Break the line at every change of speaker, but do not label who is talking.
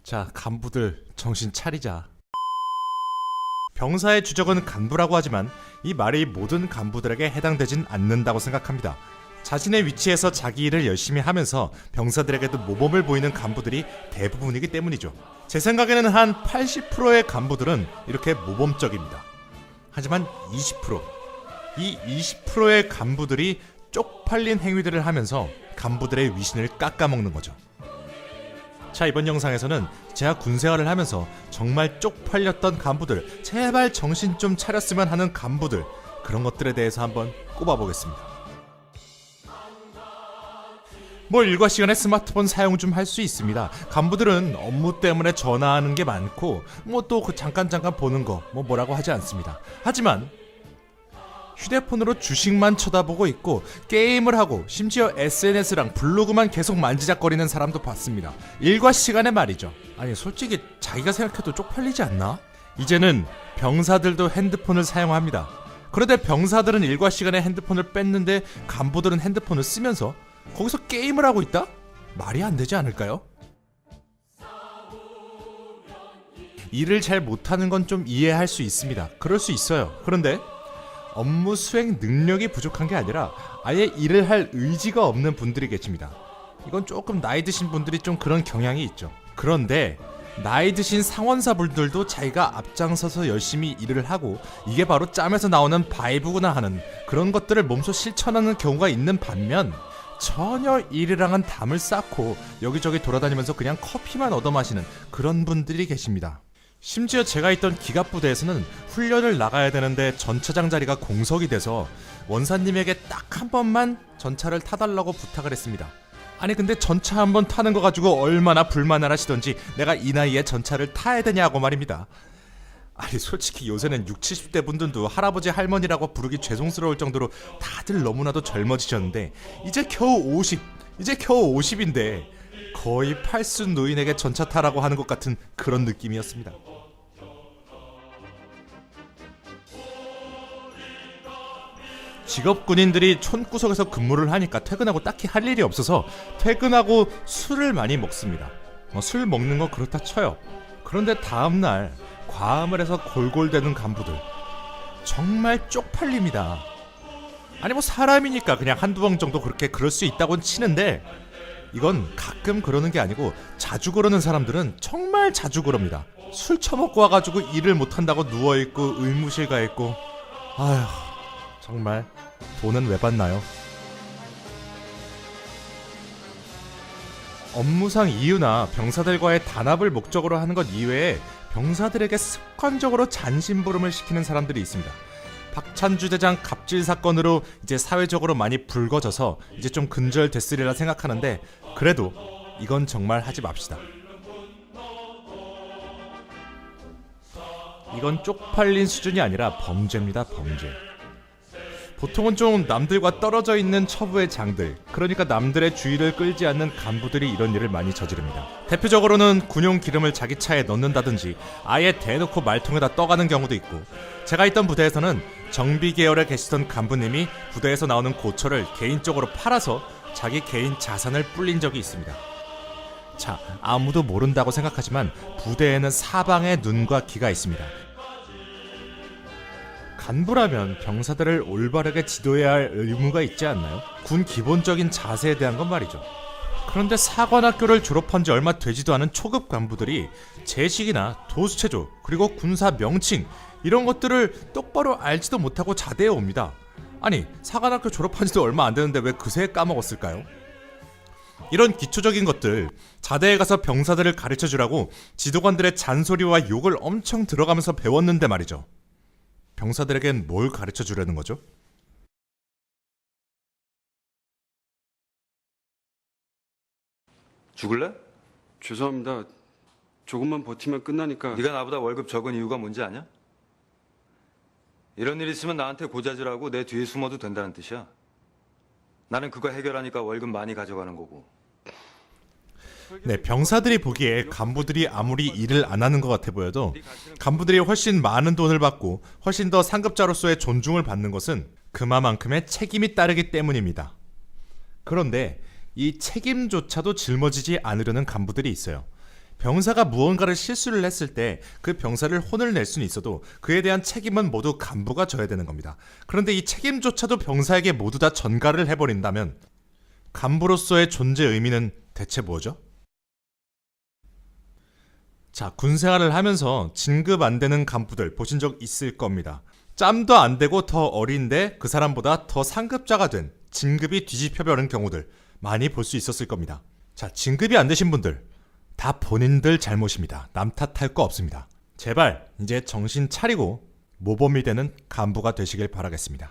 자, 간부들 정신 차리자. 병사의 주적은 간부라고 하지만 이 말이 모든 간부들에게 해당되진 않는다고 생각합니다. 자신의 위치에서 자기 일을 열심히 하면서 병사들에게도 모범을 보이는 간부들이 대부분이기 때문이죠. 제 생각에는 한 80%의 간부들은 이렇게 모범적입니다. 하지만 20%, 이 20%의 간부들이 쪽팔린 행위들을 하면서 간부들의 위신을 깎아먹는 거죠. 자, 이번 영상에서는 제가 군생활을 하면서 정말 쪽팔렸던 간부들, 제발 정신 좀 차렸으면 하는 간부들, 그런 것들에 대해서 한번 꼽아보겠습니다. 뭐 일과 시간에 스마트폰 사용 좀 할 수 있습니다. 간부들은 업무 때문에 전화하는 게 많고 뭐 또 그 잠깐 보는 거 뭐라고 하지 않습니다. 하지만 휴대폰으로 주식만 쳐다보고 있고 게임을 하고 심지어 SNS랑 블로그만 계속 만지작거리는 사람도 봤습니다. 일과 시간에 말이죠. 아니 솔직히 자기가 생각해도 쪽팔리지 않나? 이제는 병사들도 핸드폰을 사용합니다. 그런데 병사들은 일과 시간에 핸드폰을 뺐는데 간부들은 핸드폰을 쓰면서 거기서 게임을 하고 있다? 말이 안 되지 않을까요? 일을 잘 못하는 건 좀 이해할 수 있습니다. 그럴 수 있어요. 그런데 업무 수행 능력이 부족한 게 아니라 아예 일을 할 의지가 없는 분들이 계십니다. 이건 조금 나이 드신 분들이 좀 그런 경향이 있죠. 그런데 나이 드신 상원사분들도 자기가 앞장서서 열심히 일을 하고 이게 바로 짬에서 나오는 바이브구나 하는 그런 것들을 몸소 실천하는 경우가 있는 반면 전혀 일이랑은 담을 쌓고 여기저기 돌아다니면서 그냥 커피만 얻어 마시는 그런 분들이 계십니다. 심지어 제가 있던 기갑부대에서는 훈련을 나가야 되는데 전차장 자리가 공석이 돼서 원사님에게 딱 한 번만 전차를 타달라고 부탁을 했습니다. 아니 근데 전차 한 번 타는 거 가지고 얼마나 불만을 하시던지 내가 이 나이에 전차를 타야 되냐고 말입니다. 아니 솔직히 요새는 60, 70대 분들도 할아버지 할머니라고 부르기 죄송스러울 정도로 다들 너무나도 젊어지셨는데 이제 겨우 50인데 거의 팔순 노인에게 전차 타라고 하는 것 같은 그런 느낌이었습니다. 직업 군인들이 촌구석에서 근무를 하니까 퇴근하고 딱히 할 일이 없어서 퇴근하고 술을 많이 먹습니다. 술 먹는 거 그렇다 쳐요. 그런데 다음날 과음을 해서 골골대는 간부들 정말 쪽팔립니다. 아니 뭐 사람이니까 그냥 한두 번 정도 그렇게 그럴 수 있다고는 치는데 이건 가끔 그러는 게 아니고 자주 그러는 사람들은 정말 자주 그럽니다. 술 처먹고 와가지고 일을 못한다고 누워있고 의무실 가있고 아휴 정말 돈은 왜 받나요? 업무상 이유나 병사들과의 단합을 목적으로 하는 것 이외에 병사들에게 습관적으로 잔심부름을 시키는 사람들이 있습니다. 박찬주 대장 갑질 사건으로 이제 사회적으로 많이 불거져서 이제 좀 근절됐으리라 생각하는데 그래도 이건 정말 하지 맙시다. 이건 쪽팔린 수준이 아니라 범죄입니다. 범죄. 보통은 좀 남들과 떨어져 있는 처부의 장들, 그러니까 남들의 주의를 끌지 않는 간부들이 이런 일을 많이 저지릅니다. 대표적으로는 군용 기름을 자기 차에 넣는다든지 아예 대놓고 말통에다 떠가는 경우도 있고, 제가 있던 부대에서는 정비 계열에 계시던 간부님이 부대에서 나오는 고철을 개인적으로 팔아서 자기 개인 자산을 불린 적이 있습니다. 자, 아무도 모른다고 생각하지만 부대에는 사방에 눈과 귀가 있습니다. 간부라면 병사들을 올바르게 지도해야 할 의무가 있지 않나요? 군 기본적인 자세에 대한 건 말이죠. 그런데 사관학교를 졸업한 지 얼마 되지도 않은 초급 간부들이 제식이나 도수체조 그리고 군사 명칭 이런 것들을 똑바로 알지도 못하고 자대해 옵니다. 아니 사관학교 졸업한 지도 얼마 안 되는데 왜 그새 까먹었을까요? 이런 기초적인 것들 자대에 가서 병사들을 가르쳐주라고 지도관들의 잔소리와 욕을 엄청 들어가면서 배웠는데 말이죠. 병사들에겐 뭘 가르쳐 주려는 거죠?
죽을래? 죄송합니다. 조금만 버티면 끝나니까.
네가 나보다 월급 적은 이유가 뭔지 아냐? 이런 일 있으면 나한테 고자질하고 내 뒤에 숨어도 된다는 뜻이야. 나는 그거 해결하니까 월급 많이 가져가는 거고.
네, 병사들이 보기에 간부들이 아무리 일을 안 하는 것 같아 보여도 간부들이 훨씬 많은 돈을 받고 훨씬 더 상급자로서의 존중을 받는 것은 그만큼의 책임이 따르기 때문입니다. 그런데 이 책임조차도 짊어지지 않으려는 간부들이 있어요. 병사가 무언가를 실수를 했을 때 그 병사를 혼을 낼 수는 있어도 그에 대한 책임은 모두 간부가 져야 되는 겁니다. 그런데 이 책임조차도 병사에게 모두 다 전가를 해버린다면 간부로서의 존재 의미는 대체 뭐죠? 자, 군생활을 하면서 진급 안 되는 간부들 보신 적 있을 겁니다. 짬도 안 되고 더 어린데 그 사람보다 더 상급자가 된 진급이 뒤집혀버린 경우들 많이 볼 수 있었을 겁니다. 자, 진급이 안 되신 분들 다 본인들 잘못입니다. 남 탓할 거 없습니다. 제발 이제 정신 차리고 모범이 되는 간부가 되시길 바라겠습니다.